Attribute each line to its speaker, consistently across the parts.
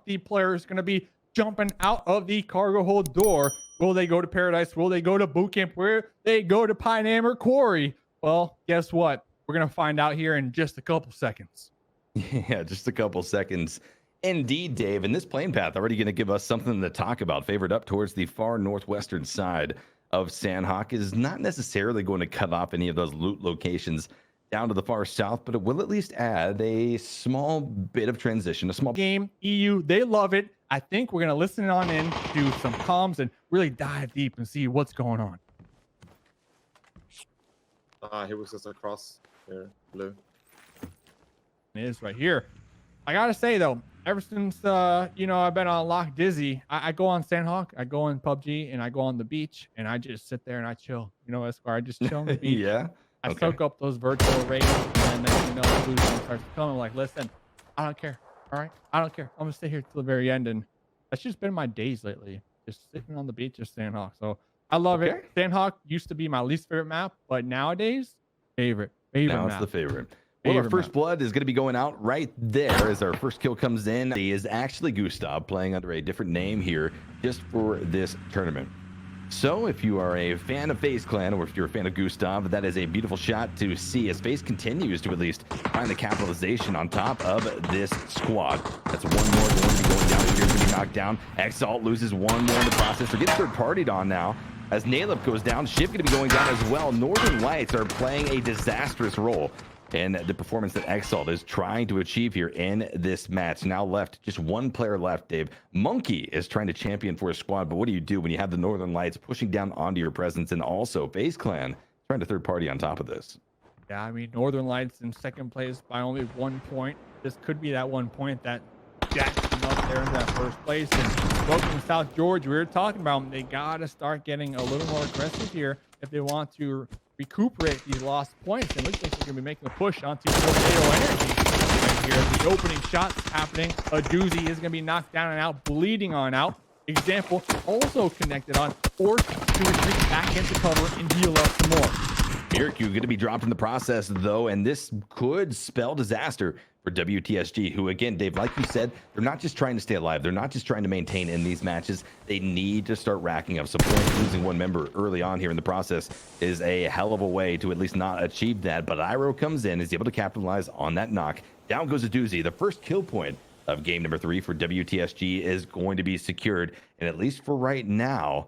Speaker 1: The player is going to be jumping out of the cargo hold door. Will they go to Paradise? Will they go to boot camp? Where they go to Pine Hammer Quarry? Well, guess what? We're going to find out here in just a couple seconds.
Speaker 2: Yeah, just a couple seconds. Indeed, Dave. And this plane path already going to give us something to talk about. Favored up towards the far northwestern side of Sandhawk is not necessarily going to cut off any of those loot locations down to the far south, but it will at least add a small bit of transition, a small
Speaker 1: game. EU, they love it. I think we're going to listen on in, do some comms, and really dive deep and see what's going on.
Speaker 3: He was just across here, blue.
Speaker 1: It is right here. I gotta say though, ever since you know, I've been on Lock Dizzy, I go on Sandhawk, I go on PUBG, and I go on the beach, and I just sit there and I chill. You know, Esquire, I just chill on the beach.
Speaker 2: Yeah.
Speaker 1: I
Speaker 2: Okay.
Speaker 1: soak up those virtual rays, and then you know, the blue zone starts coming. Like, listen, I don't care. All right, I don't care. I'm gonna stay here till the very end, and that's just been my days lately, just sitting on the beach of Sandhawk. So I love it. Sandhawk used to be my least favorite map, but nowadays, favorite
Speaker 2: Now
Speaker 1: map.
Speaker 2: it's the favorite. Well, our first blood is going to be going out right there as our first kill comes in. He is actually Gustav, playing under a different name here just for this tournament. So if you are a fan of FaZe Clan, or if you're a fan of Gustav, that is a beautiful shot to see as FaZe continues to at least find the capitalization on top of this squad. That's one more going to be going down. Here's going to be knocked down. Exalt loses one more in the process. We're getting third-partied on now. As Nalip goes down, Shiv going to be going down as well. Northern Lights are playing a disastrous role in the performance that Exalt is trying to achieve here in this match. Now left, just one player left, Dave. Monkey is trying to champion for his squad, but what do you do when you have the Northern Lights pushing down onto your presence, and also FaZe Clan trying to third party on top of this?
Speaker 1: Yeah, I mean, Northern Lights in second place by only 1 point. This could be that 1 point that jacks them up there in that first place. And welcome to South Georgia. We were talking about them. They got to start getting a little more aggressive here if they want to recuperate these lost points. And it looks like they're going to be making a push onto Tornado Energy. Right here, the opening shots happening. A doozy is going to be knocked down and out, bleeding on out. Example also connected on, forced to retreat back into cover and heal up some more.
Speaker 2: Miracle going to be dropped in the process, though, and this could spell disaster for WTSG, who, again, Dave, like you said, they're not just trying to stay alive. They're not just trying to maintain in these matches. They need to start racking up some points. Losing one member early on here in the process is a hell of a way to at least not achieve that. But Iro comes in, is able to capitalize on that knock. Down goes a doozy. The first kill point of game number 3 for WTSG is going to be secured. And at least for right now,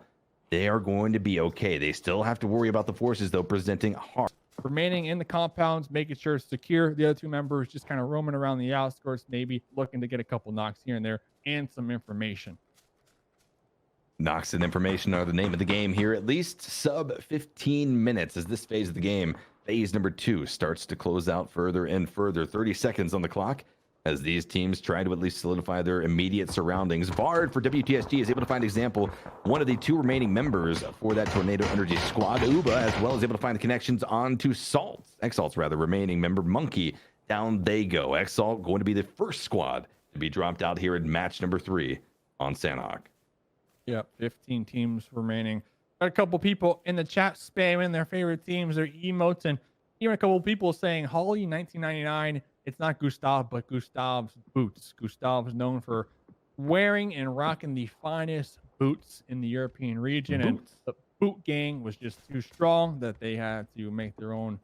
Speaker 2: they are going to be okay. They still have to worry about the forces, though, presenting harm.
Speaker 1: Remaining in the compounds, making sure it's secure. The other 2 members just kind of roaming around the outskirts, maybe looking to get a couple knocks here and there and some information.
Speaker 2: Knocks and information are the name of the game here. At least sub 15 minutes as this phase of the game, phase number 2, starts to close out further and further. 30 seconds on the clock as these teams try to at least solidify their immediate surroundings. Bard for WTSG is able to find example one of the 2 remaining members for that Tornado Energy squad. Uba as well is able to find the connections onto Exalt's remaining member. Monkey, down they go. Exalt going to be the first squad to be dropped out here in match number 3 on Sandhawk.
Speaker 1: Yep, 15 teams remaining. Got a couple people in the chat spamming their favorite teams, their emotes, and even a couple people saying Holly 1999. It's not Gustav, but Gustav's boots. Gustav is known for wearing and rocking the finest boots in the European region. And the boot gang was just too strong that they had to make their own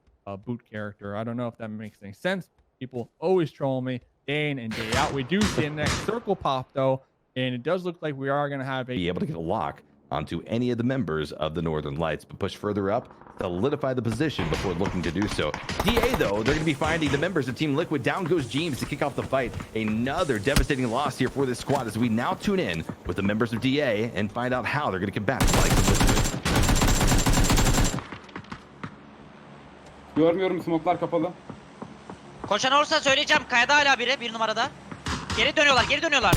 Speaker 1: boot character. I don't know if that makes any sense. People always troll me day in and day out. We do see a next circle pop, though, and it does look like we are going to have
Speaker 2: be able to get a lock onto any of the members of the Northern Lights, but push further up, solidify the position before looking to do so. DA, though, they're going to be finding the members of Team Liquid. Down goes James to kick off the fight. Another devastating loss here for this squad as we now tune in with the members of DA and find out how they're going to combat like the Liquid.
Speaker 4: Görmüyorum, smoke'lar kapalı.
Speaker 5: Koşan olursa söyleyeceğim. Kayada hala biri, 1 numarada. Geri dönüyorlar.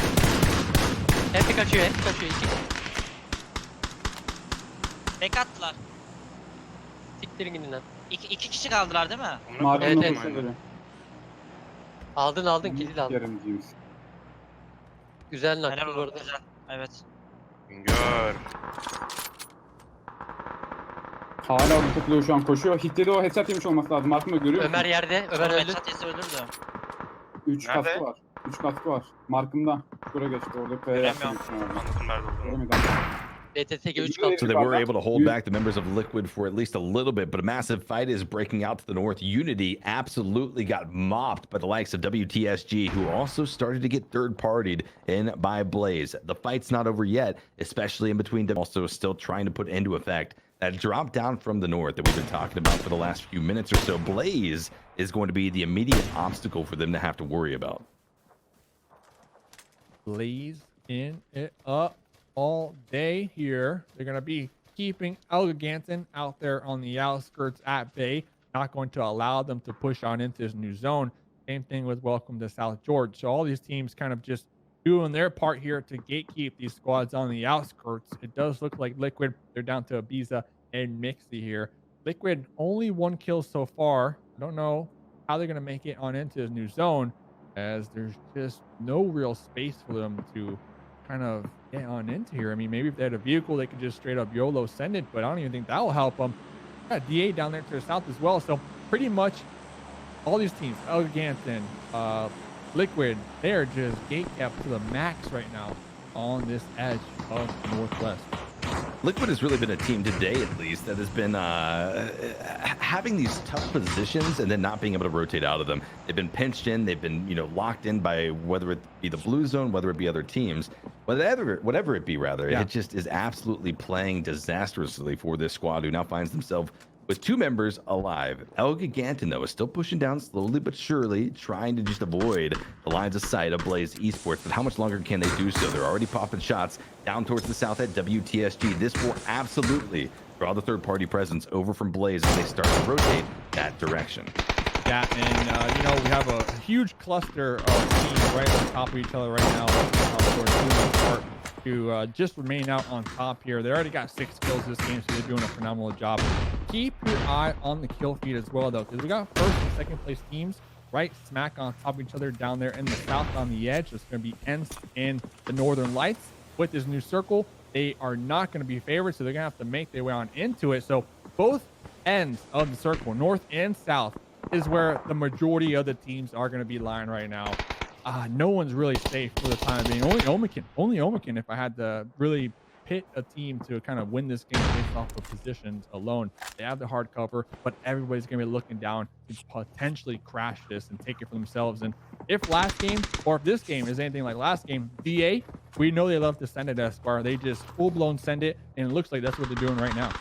Speaker 5: Hep kaçıyor. Tek attılar.
Speaker 6: Siktirin gidin lan.
Speaker 5: İki kişi kaldılar değil mi?
Speaker 4: Mavi
Speaker 6: Evet,
Speaker 4: noktasına
Speaker 6: evet.
Speaker 4: göre.
Speaker 6: Aldın kilidi aldın.
Speaker 4: Yarım James.
Speaker 6: Güzel
Speaker 5: Helal
Speaker 6: nakli bu
Speaker 5: olsun.
Speaker 6: arada.
Speaker 5: Güzel. Evet.
Speaker 3: Gör.
Speaker 4: Hala bu takılıyor şu an, koşuyor. Hitledi, o headshot yemiş olması lazım. Markımda görüyor musun?
Speaker 6: Ömer yerde. Ömer öldü.
Speaker 5: Çatısı ölürdü.
Speaker 4: 3
Speaker 3: Nerede?
Speaker 4: kaskı var. 3 katkı var. Markımda. Şuraya geçti. Orada P yaptı.
Speaker 5: Göremiyorum. Anladım nerede olduğunu.
Speaker 4: Göremedim.
Speaker 6: BTTG 3
Speaker 4: So
Speaker 6: kaldı.
Speaker 2: So they were able to hold back the members of Liquid for at least a little bit, but a massive fight is breaking out to the north. Unity absolutely got mopped by the likes of WTSG, who also started to get third-partied in by Blaze. The fight's not over yet, especially in between them. Also still trying to put into effect that drop down from the north that we've been talking about for the last few minutes or so. Blaze is going to be the immediate obstacle for them to have to worry about.
Speaker 1: Blaze in it up all day here. They're going to be keeping Elgiganten out there on the outskirts at bay, not going to allow them to push on into this new zone. Same thing with Welcome to South George. So all these teams kind of just doing their part here to gatekeep these squads on the outskirts. It does look like Liquid, they're down to Ibiza and Mixie here. Liquid, only 1 kill so far. I don't know how they're going to make it on into this new zone, as there's just no real space for them to kind of get on into here. I mean, maybe if they had a vehicle, they could just straight up YOLO send it, but I don't even think that will help them. Got DA down there to the south as well. So pretty much all these teams, Elgiganten, Liquid, they're just gate kept to the max right now on this edge of Northwest.
Speaker 2: Liquid has really been a team today, at least, that has been having these tough positions and then not being able to rotate out of them. They've been pinched in. They've been, locked in by whether it be the blue zone, whether it be other teams, whatever it be, rather.
Speaker 1: Yeah.
Speaker 2: It just is absolutely playing disastrously for this squad, who now finds themselves with 2 members alive. Elgiganten, though, is still pushing down slowly but surely, trying to just avoid the lines of sight of Blaze Esports. But how much longer can they do so? They're already popping shots down towards the south at WTSG. This will absolutely draw the third-party presence over from Blaze as they start to rotate that direction.
Speaker 1: Yeah, and we have a huge cluster of teams right on top of each other right now. Of course, doing their part to just remain out on top here. They already got 6 kills this game, so they're doing a phenomenal job. Keep your eye on the kill feed as well, though, because we got first and second place teams right smack on top of each other down there in the south on the edge. It's going to be Ents and the Northern Lights. With this new circle, they are not going to be favored, so they're going to have to make their way on into it. So both ends of the circle, north and south, is where the majority of the teams are going to be lying right now. No one's really safe for the time being. Only Omican, if I had to really pit a team to kind of win this game based off of positions alone. They have the hard cover, but everybody's going to be looking down to potentially crash this and take it for themselves. And if last game, or if this game is anything like last game, DA, we know they love to send it Esquire. They just full-blown send it, and it looks like that's what they're doing right now.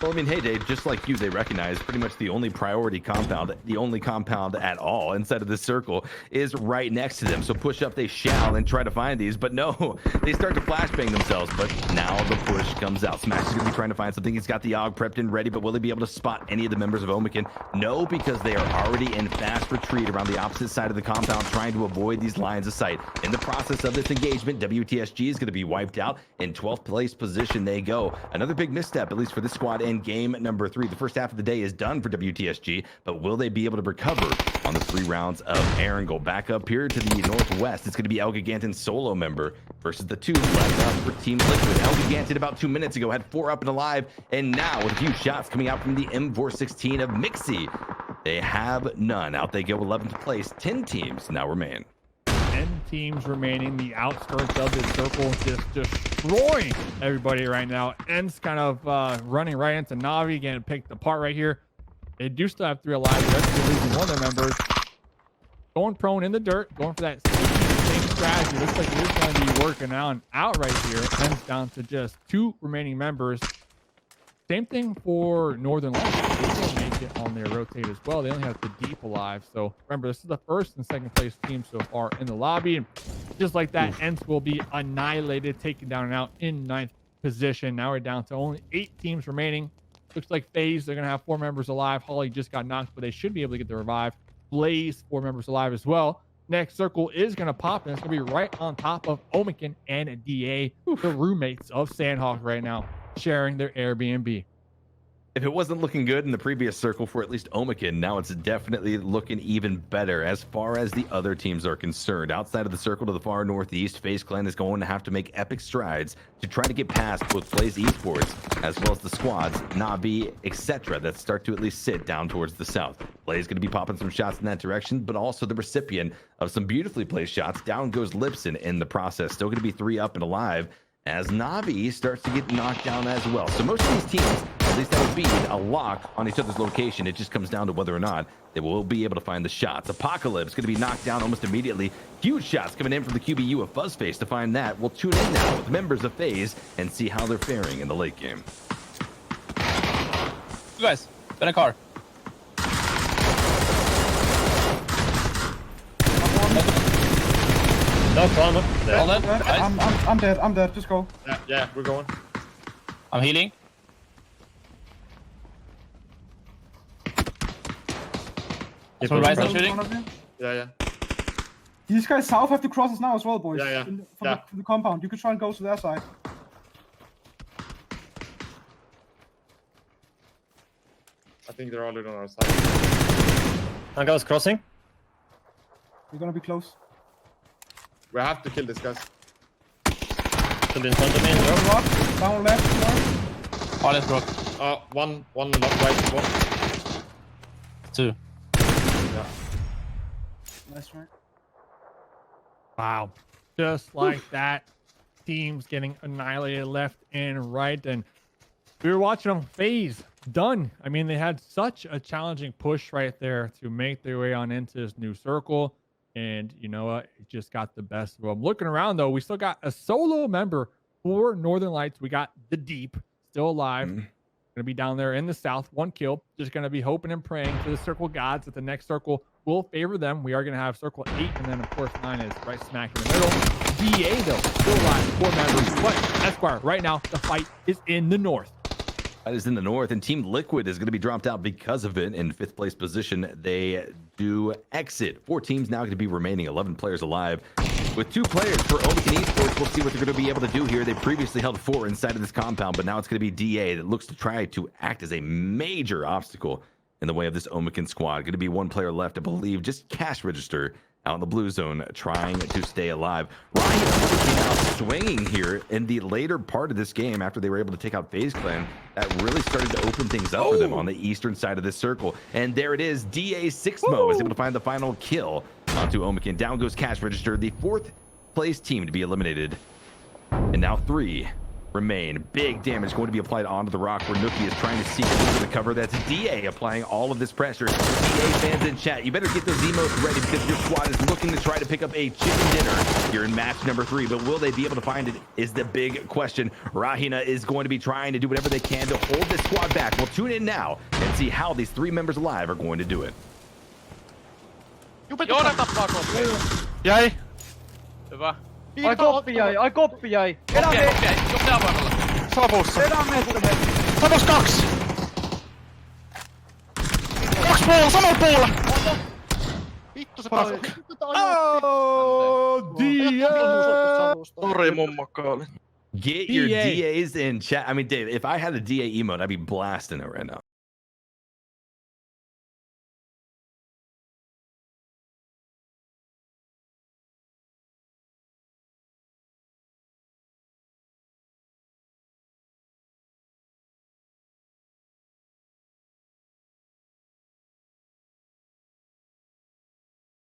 Speaker 2: Well, I mean, hey, Dave, just like you, they recognize pretty much the only priority compound, the only compound at all inside of this circle is right next to them. So push up they shall and try to find these, but no, they start to flashbang themselves. But now the push comes out. Smash is going to be trying to find something. He's got the AUG prepped and ready, but will he be able to spot any of the members of Omican? No, because they are already in fast retreat around the opposite side of the compound, trying to avoid these lines of sight. In the process of this engagement, WTSG is going to be wiped out. In 12th place position they go. Another big misstep, at least for this squad, in game number 3. The first half of the day is done for WTSG, but will they be able to recover on the 3 rounds of Erangel? Back up here to the northwest, it's going to be Elgiganten solo member versus the 2 left up for Team Liquid. Elgiganten about 2 minutes ago had 4 up and alive, and now with a few shots coming out from the M416 of Mixie, they have none. Out they go, 11th place. 10 teams now remain.
Speaker 1: 10 teams remaining, the outskirts of this circle, just destroying everybody right now. Ends kind of running right into Navi, getting picked apart right here. They do still have 3 alive. The rest are losing one of their members. Going prone in the dirt, going for that same strategy. Looks like they're going to be working out right here. Ends down to just 2 remaining members. Same thing for Northern Lights. They didn't make it on their rotate as well. They only have the deep alive. So remember, this is the first and second place team so far in the lobby. And just like that, Ents will be annihilated, taken down and out in 9th position. Now we're down to only 8 teams remaining. Looks like FaZe, they're going to have 4 members alive. Holly just got knocked, but they should be able to get the revive. Blaze, 4 members alive as well. Next circle is going to pop, and it's going to be right on top of Omican and DA, the roommates of Sandhawk right now, sharing their Airbnb.
Speaker 2: If it wasn't looking good in the previous circle for at least Omikin, now it's definitely looking even better as far as the other teams are concerned. Outside of the circle to the far northeast, FaZe Clan is going to have to make epic strides to try to get past both Blaze Esports as well as the squads, Navi, etc. that start to at least sit down towards the south. Blaze going to be popping some shots in that direction, but also the recipient of some beautifully placed shots. Down goes Lipson in the process. Still going to be 3 up and alive as Navi starts to get knocked down as well. So most of these teams, at least have a bead, a lock on each other's location. It just comes down to whether or not they will be able to find the shots. Apocalypse going to be knocked down almost immediately. Huge shots coming in from the QBU of Fuzzface to find that. We'll tune in now with members of FaZe and see how they're faring in the late game.
Speaker 7: You guys, in a car.
Speaker 8: No trauma.
Speaker 7: All dead.
Speaker 4: I'm dead. I'm dead. Just go.
Speaker 3: Yeah, we're going.
Speaker 7: I'm healing. So right side shooting.
Speaker 3: Yeah.
Speaker 4: These guys south have to cross us now as well, boys.
Speaker 3: Yeah.
Speaker 4: From the compound. You could try and go to their side.
Speaker 3: I think they're all on our side.
Speaker 8: Hangar's crossing.
Speaker 4: We're gonna be close.
Speaker 3: We have to kill this guys.
Speaker 8: Should be in front of me.
Speaker 4: Rock, down left, more.
Speaker 7: Oh, let's broke.
Speaker 3: One left, right, one.
Speaker 7: 2.
Speaker 4: Nice try.
Speaker 1: Wow. Just like that, teams getting annihilated left and right. And we were watching them FaZe done. I mean, they had such a challenging push right there to make their way on into this new circle. And you know what? It just got the best of them. Looking around, though, we still got a solo member for Northern Lights. We got the Deep still alive. Going to be down there in the south. 1 kill. Just going to be hoping and praying to the circle gods that the next circle will favor them. We are going to have circle 8. And then, of course, 9 is right smack in the middle. DA, though, still alive. 4 members. But Esquire, right now, the fight is in the north.
Speaker 2: That is in the north, and Team Liquid is going to be dropped out because of it. In 5th place position, they do exit. 4 teams now going to be remaining, 11 players alive. With 2 players for Omikin Esports, we'll see what they're going to be able to do here. They previously held 4 inside of this compound, but now it's going to be DA that looks to try to act as a major obstacle in the way of this Omikin squad. Going to be 1 player left, I believe, just cash register out in the blue zone, trying to stay alive. Ryan came out swinging here in the later part of this game after they were able to take out FaZe Clan. That really started to open things up for them on the eastern side of this circle. And there it is. DA Sixmo is able to find the final kill onto Omikin. Down goes cash register, the 4th place team to be eliminated. And now 3 remain. Big damage going to be applied onto the rock where Nookie is trying to seek into the cover. That's DA applying all of this pressure. DA fans in chat, you better get those emotes ready because your squad is looking to try to pick up a chicken dinner here in match number 3. But will they be able to find it is the big question. Rahina is going to be trying to do whatever they can to hold this squad back. We'll tune in now and see how these 3 members alive are going to do it.
Speaker 5: Joona tappaa koppi.
Speaker 8: Jäi.
Speaker 5: Hyvä.
Speaker 6: Ai koppi jäi.
Speaker 5: Koppi, Joppe avoimella.
Speaker 8: Savussa.
Speaker 4: Vedään meistä.
Speaker 8: Savus 2. 2 puolella, samalla puolella. Vittu se paska.
Speaker 1: Oh, DA!
Speaker 8: Sori mummokaali.
Speaker 2: Get your DAs in chat. I mean, Dave, if I had a DA emote, I'd be blasting it right now.